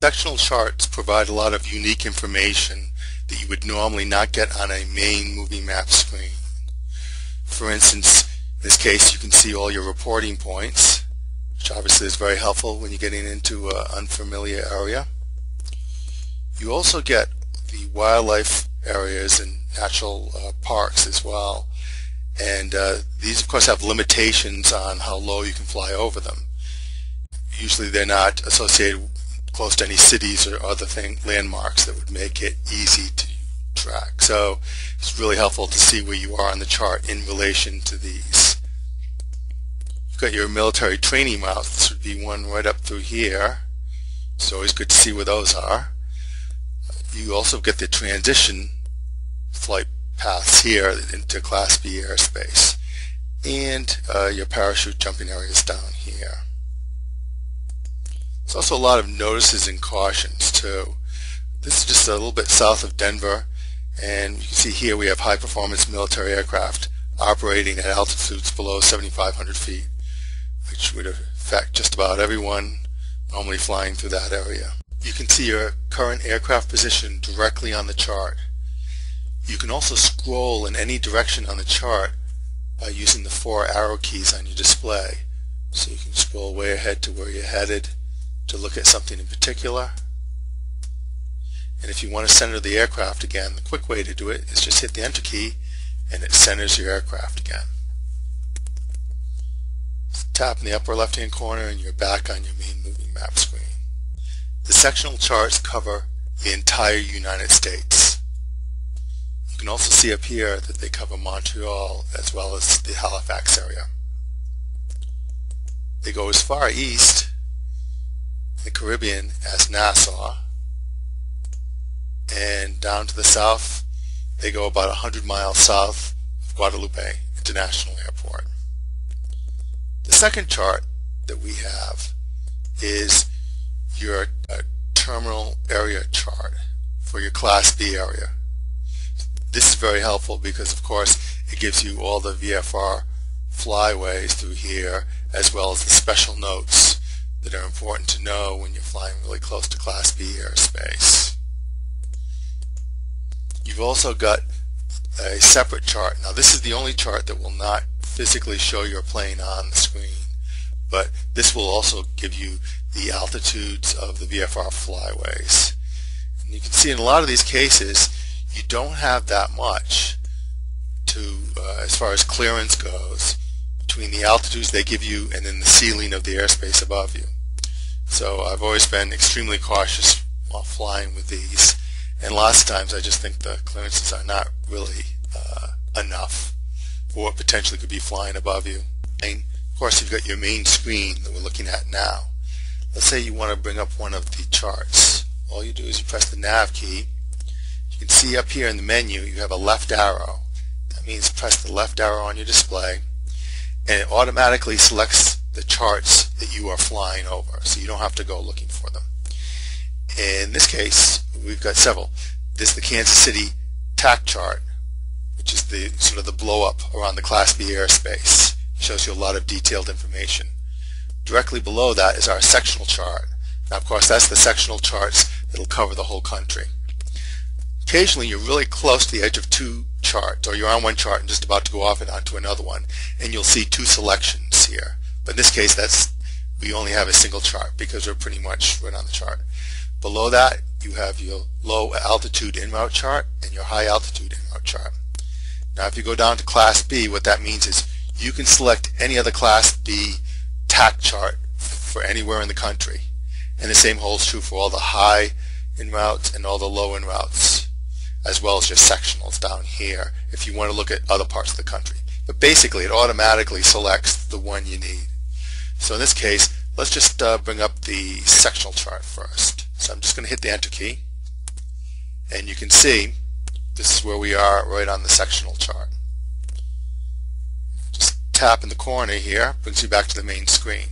Sectional charts provide a lot of unique information that you would normally not get on a main movie map screen. For instance, in this case you can see all your reporting points, which obviously is very helpful when you're getting into an unfamiliar area. You also get the wildlife areas and natural parks as well, and these of course have limitations on how low you can fly over them. Usually they're not associated close to any cities or other landmarks that would make it easy to track. So it's really helpful to see where you are on the chart in relation to these. You've got your military training routes. This would be one right up through here. It's always good to see where those are. You also get the transition flight paths here into Class B airspace, and your parachute jumping areas down here. There's also a lot of notices and cautions too. This is just a little bit south of Denver, and you can see here we have high performance military aircraft operating at altitudes below 7,500 feet, which would affect just about everyone normally flying through that area. You can see your current aircraft position directly on the chart. You can also scroll in any direction on the chart by using the 4 arrow keys on your display. So you can scroll way ahead to where you're headed to look at something in particular. And if you want to center the aircraft again, the quick way to do it is just hit the enter key and it centers your aircraft again. Just tap in the upper left hand corner and you're back on your main moving map screen. The sectional charts cover the entire United States. You can also see up here that they cover Montreal as well as the Halifax area. They go as far east in the Caribbean as Nassau, and down to the south they go about 100 miles south of Guadalupe International Airport. The second chart that we have is your terminal area chart for your Class B area. This is very helpful because of course it gives you all the VFR Flyways through here as well as the special notes that are important to know when you're flying really close to Class B airspace. You've also got a separate chart. Now this is the only chart that will not physically show your plane on the screen, but this will also give you the altitudes of the VFR Flyways. And you can see in a lot of these cases you don't have that much to as far as clearance goes between the altitudes they give you and then the ceiling of the airspace above you. So I've always been extremely cautious while flying with these, and lots of times I just think the clearances are not really enough for what potentially could be flying above you. And of course you've got your main screen that we're looking at now. Let's say you want to bring up one of the charts. All you do is you press the nav key. You can see up here in the menu you have a left arrow. That means press the left arrow on your display and it automatically selects the charts that you are flying over, so you don't have to go looking for them. In this case we've got several. This is the Kansas City TAC chart, which is the sort of the blow up around the Class B airspace. It shows you a lot of detailed information. Directly below that is our sectional chart. Now of course that's the sectional charts that will cover the whole country. Occasionally you're really close to the edge of 2 charts, or you're on one chart and just about to go off and onto another one, and you'll see 2 selections here. But in this case we only have a single chart because we're pretty much right on the chart. Below that you have your low altitude en route chart and your high altitude en route chart. Now if you go down to Class B, what that means is you can select any other Class B TAC chart for anywhere in the country, and the same holds true for all the high en routes and all the low en routes, as well as your sectionals down here if you want to look at other parts of the country. But basically it automatically selects the one you need. So in this case let's just bring up the sectional chart first. So I'm just going to hit the enter key, and you can see this is where we are right on the sectional chart. Just tap in the corner here, brings you back to the main screen.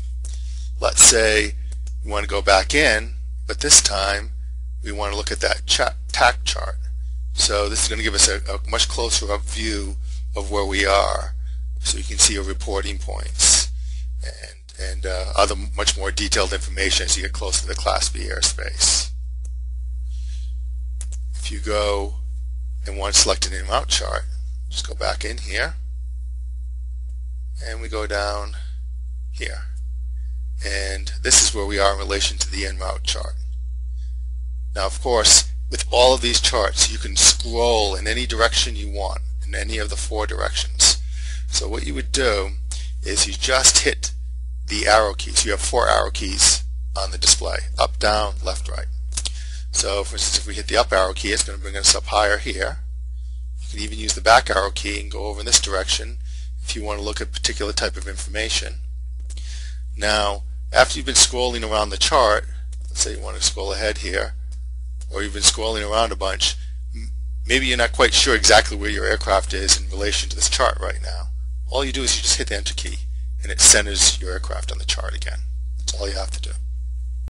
Let's say we want to go back in, but this time we want to look at that TAC chart. So this is going to give us a much closer up view of where we are, so you can see your reporting points. And and other much more detailed information as you get closer to the Class B airspace. If you go and want to select an in-route chart, just go back in here, and we go down here. And this is where we are in relation to the in-route chart. Now, of course, with all of these charts, you can scroll in any direction you want, in any of the 4 directions. So what you would do is you just hit the arrow keys. You have 4 arrow keys on the display: up, down, left, right. So for instance, if we hit the up arrow key, it's going to bring us up higher here. You can even use the back arrow key and go over in this direction if you want to look at a particular type of information. Now, after you've been scrolling around the chart, let's say you want to scroll ahead here, or you've been scrolling around a bunch, maybe you're not quite sure exactly where your aircraft is in relation to this chart right now. All you do is you just hit the enter key, and it centers your aircraft on the chart again. That's all you have to do.